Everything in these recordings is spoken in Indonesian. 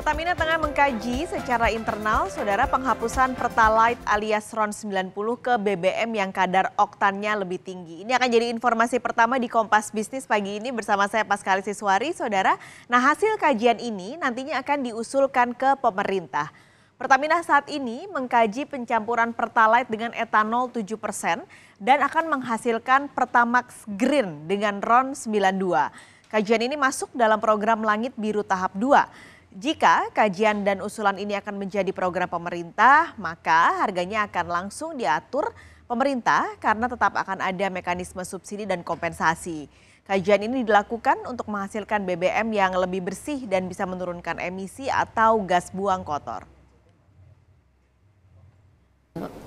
Pertamina tengah mengkaji secara internal, saudara, penghapusan Pertalite alias RON 90 ke BBM yang kadar oktannya lebih tinggi. Ini akan jadi informasi pertama di Kompas Bisnis pagi ini bersama saya Paskali Siswari, saudara. Nah, hasil kajian ini nantinya akan diusulkan ke pemerintah. Pertamina saat ini mengkaji pencampuran Pertalite dengan etanol 7% dan akan menghasilkan Pertamax Green dengan RON 92. Kajian ini masuk dalam program Langit Biru tahap 2. Jika kajian dan usulan ini akan menjadi program pemerintah, maka harganya akan langsung diatur pemerintah karena tetap akan ada mekanisme subsidi dan kompensasi. Kajian ini dilakukan untuk menghasilkan BBM yang lebih bersih dan bisa menurunkan emisi atau gas buang kotor.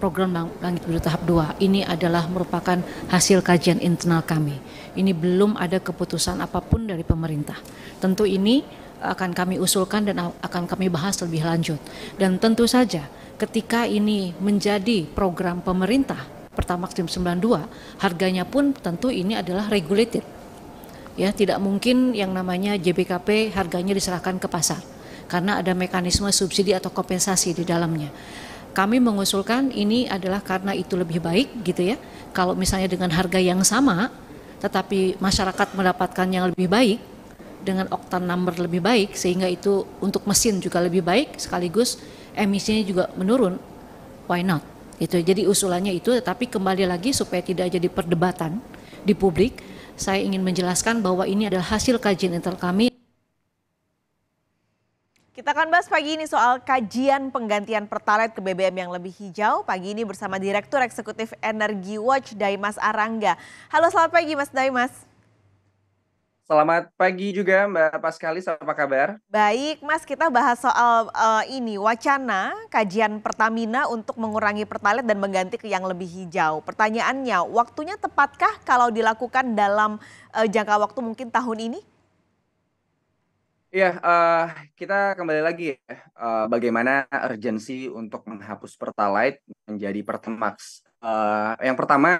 Program Langit Biru tahap 2 ini adalah merupakan hasil kajian internal kami. Ini belum ada keputusan apapun dari pemerintah. Tentu ini akan kami usulkan dan akan kami bahas lebih lanjut. Dan tentu saja ketika ini menjadi program pemerintah, Pertamax 92, harganya pun tentu ini adalah regulated. Ya, tidak mungkin yang namanya JBKP harganya diserahkan ke pasar karena ada mekanisme subsidi atau kompensasi di dalamnya. Kami mengusulkan ini adalah karena itu lebih baik gitu ya. Kalau misalnya dengan harga yang sama tetapi masyarakat mendapatkan yang lebih baik dengan oktan number lebih baik sehingga itu untuk mesin juga lebih baik sekaligus emisinya juga menurun, why not? Itu jadi usulannya itu, tetapi kembali lagi supaya tidak jadi perdebatan di publik, saya ingin menjelaskan bahwa ini adalah hasil kajian internal kami. Kita akan bahas pagi ini soal kajian penggantian Pertalite ke BBM yang lebih hijau. Pagi ini bersama Direktur Eksekutif Energy Watch, Daimas Arangga. Halo, selamat pagi Mas Daimas. Selamat pagi juga Mbak Paskali, apa kabar? Baik Mas, kita bahas soal ini wacana kajian Pertamina untuk mengurangi Pertalite dan mengganti ke yang lebih hijau. Pertanyaannya, waktunya tepatkah kalau dilakukan dalam jangka waktu mungkin tahun ini? Iya, kita kembali lagi ya, bagaimana urgensi untuk menghapus Pertalite menjadi Pertamax. Yang pertama,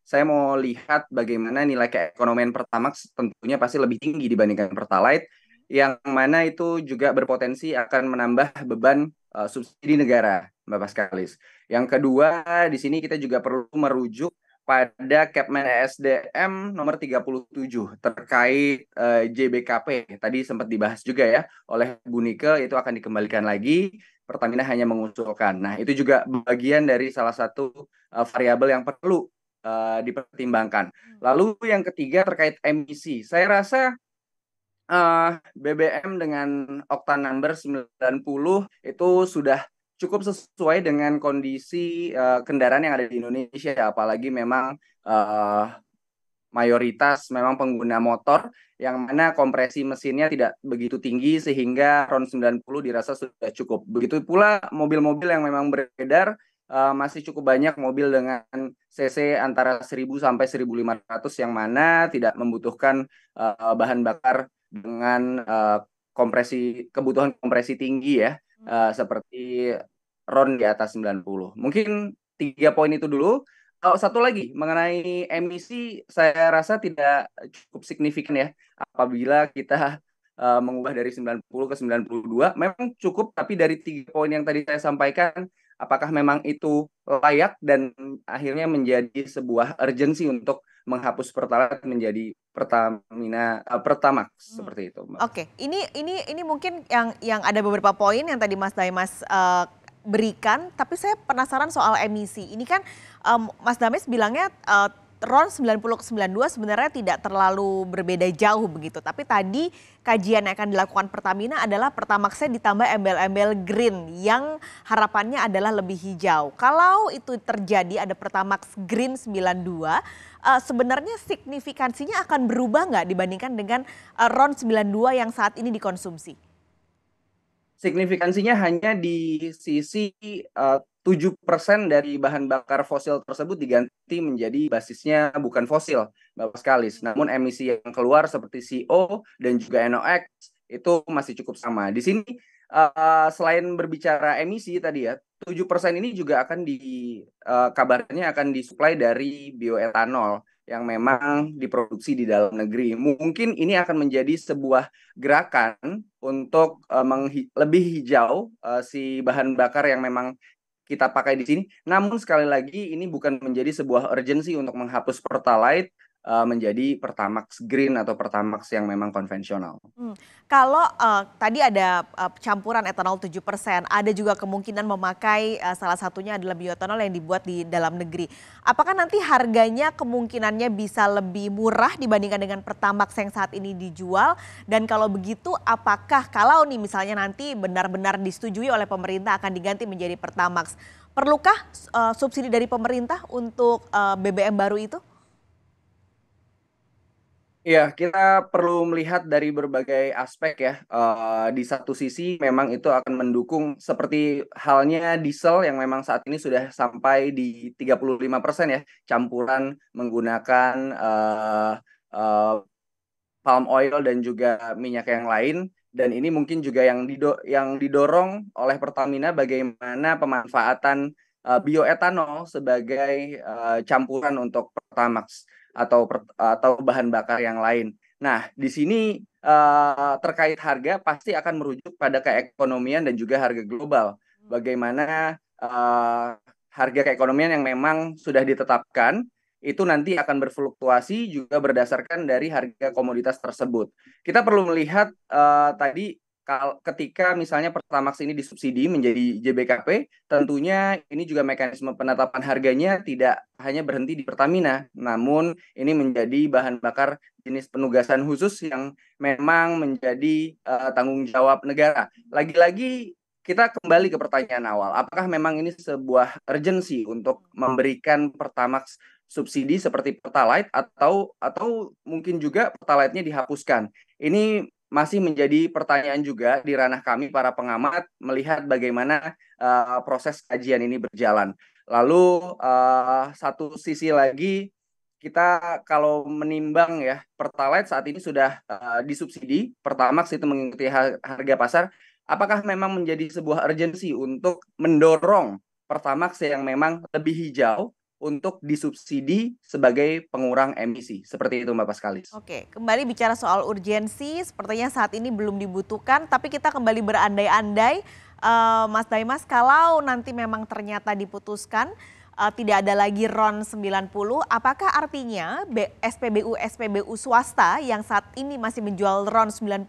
saya mau lihat bagaimana nilai keekonomian Pertamax tentunya pasti lebih tinggi dibandingkan Pertalite, yang mana itu juga berpotensi akan menambah beban subsidi negara, Mbak Paskalis. Yang kedua, di sini kita juga perlu merujuk pada Kepmen ESDM nomor 37 terkait JBKP. Tadi sempat dibahas juga ya oleh Bu Nike, itu akan dikembalikan lagi. Pertamina hanya mengusulkan. Nah, itu juga bagian dari salah satu variabel yang perlu dipertimbangkan. Lalu yang ketiga terkait emisi. Saya rasa BBM dengan oktan number 90 itu sudah cukup sesuai dengan kondisi kendaraan yang ada di Indonesia, apalagi memang mayoritas memang pengguna motor yang mana kompresi mesinnya tidak begitu tinggi sehingga RON 90 dirasa sudah cukup. Begitu pula mobil-mobil yang memang beredar, masih cukup banyak mobil dengan cc antara 1000 sampai 1500 yang mana tidak membutuhkan bahan bakar dengan kebutuhan kompresi tinggi ya, seperti RON di atas 90. Mungkin 3 poin itu dulu. Satu lagi mengenai emisi, saya rasa tidak cukup signifikan ya apabila kita mengubah dari 90 ke 92. Memang cukup, tapi dari 3 poin yang tadi saya sampaikan, apakah memang itu layak dan akhirnya menjadi sebuah urgensi untuk menghapus Pertalite menjadi Pertamax seperti itu, Mbak. Oke, ini mungkin yang ada beberapa poin yang tadi Mas Daimas berikan, tapi saya penasaran soal emisi. Ini kan Mas Daimas bilangnya RON 90 ke 92 sebenarnya tidak terlalu berbeda jauh begitu. Tapi tadi kajian yang akan dilakukan Pertamina adalah Pertamaxnya ditambah embel-embel green yang harapannya adalah lebih hijau. Kalau itu terjadi ada Pertamax Green 92, sebenarnya signifikansinya akan berubah nggak dibandingkan dengan RON 92 yang saat ini dikonsumsi? Signifikansinya hanya di sisi 7% dari bahan bakar fosil tersebut diganti menjadi basisnya bukan fosil, Mbak Paskalis. Namun emisi yang keluar seperti CO dan juga NOx itu masih cukup sama. Di sini selain berbicara emisi tadi ya, 7% ini juga akan kabarnya akan disuplai dari bioetanol yang memang diproduksi di dalam negeri. Mungkin ini akan menjadi sebuah gerakan untuk lebih hijau si bahan bakar yang memang kita pakai di sini. Namun sekali lagi ini bukan menjadi sebuah urgensi untuk menghapus Pertalite menjadi Pertamax Green atau Pertamax yang memang konvensional. Kalau tadi ada campuran etanol 7%, ada juga kemungkinan memakai salah satunya adalah bioetanol yang dibuat di dalam negeri. Apakah nanti harganya kemungkinannya bisa lebih murah dibandingkan dengan Pertamax yang saat ini dijual? Dan kalau begitu apakah kalau nih misalnya nanti benar-benar disetujui oleh pemerintah akan diganti menjadi Pertamax, perlukah subsidi dari pemerintah untuk BBM baru itu? Iya, kita perlu melihat dari berbagai aspek ya. Di satu sisi memang itu akan mendukung seperti halnya diesel yang memang saat ini sudah sampai di 35% ya, campuran menggunakan palm oil dan juga minyak yang lain. Dan ini mungkin juga yang didorong oleh Pertamina bagaimana pemanfaatan bioetanol sebagai campuran untuk Pertamax atau bahan bakar yang lain. Nah, di sini terkait harga pasti akan merujuk pada keekonomian dan juga harga global. Bagaimana harga keekonomian yang memang sudah ditetapkan itu nanti akan berfluktuasi juga berdasarkan dari harga komoditas tersebut. Kita perlu melihat tadi ketika misalnya Pertamax ini disubsidi menjadi JBKP, tentunya ini juga mekanisme penetapan harganya tidak hanya berhenti di Pertamina, namun ini menjadi bahan bakar jenis penugasan khusus yang memang menjadi tanggung jawab negara. Lagi-lagi kita kembali ke pertanyaan awal, apakah memang ini sebuah urgensi untuk memberikan Pertamax subsidi seperti Pertalite atau mungkin juga Pertalite-nya dihapuskan? Ini masih menjadi pertanyaan juga di ranah kami para pengamat melihat bagaimana proses kajian ini berjalan. Lalu satu sisi lagi kita kalau menimbang ya Pertalite saat ini sudah disubsidi, Pertamax itu mengikuti harga pasar. Apakah memang menjadi sebuah urgensi untuk mendorong Pertamax yang memang lebih hijau untuk disubsidi sebagai pengurang emisi. Seperti itu Mbak Paskalis. Oke, kembali bicara soal urgensi, sepertinya saat ini belum dibutuhkan, tapi kita kembali berandai-andai, Mas Daimas, kalau nanti memang ternyata diputuskan tidak ada lagi RON 90, apakah artinya SPBU swasta yang saat ini masih menjual RON 90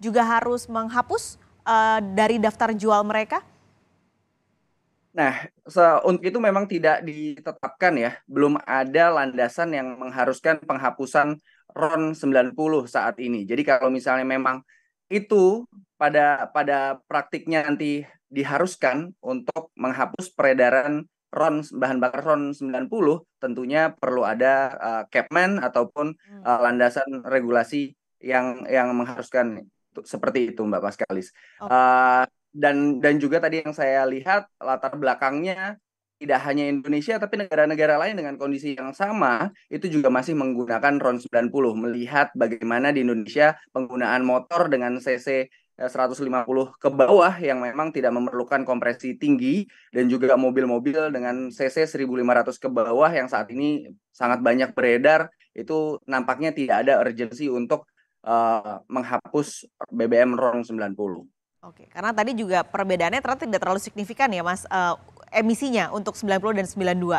juga harus menghapus dari daftar jual mereka? Nah, untuk itu memang tidak ditetapkan ya, belum ada landasan yang mengharuskan penghapusan RON 90 saat ini. Jadi kalau misalnya memang itu pada praktiknya nanti diharuskan untuk menghapus peredaran bahan bakar RON 90, tentunya perlu ada Kepmen ataupun landasan regulasi yang mengharuskan seperti itu Mbak Paskalis. Dan juga tadi yang saya lihat latar belakangnya tidak hanya Indonesia tapi negara-negara lain dengan kondisi yang sama itu juga masih menggunakan RON 90. Melihat bagaimana di Indonesia penggunaan motor dengan cc 150 ke bawah yang memang tidak memerlukan kompresi tinggi dan juga mobil-mobil dengan cc 1500 ke bawah yang saat ini sangat banyak beredar, itu nampaknya tidak ada urgensi untuk menghapus BBM RON 90. Oke, karena tadi juga perbedaannya ternyata tidak terlalu signifikan ya Mas, emisinya untuk 90 dan 92.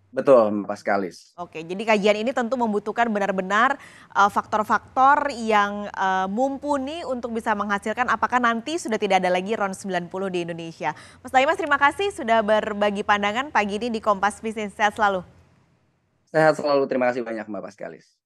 Betul, Mas Kalis. Oke, jadi kajian ini tentu membutuhkan benar-benar faktor-faktor yang mumpuni untuk bisa menghasilkan apakah nanti sudah tidak ada lagi RON 90 di Indonesia. Mas Daimas, terima kasih sudah berbagi pandangan pagi ini di Kompas Bisnis. Sehat selalu. Sehat selalu, terima kasih banyak Mbak Paskalis.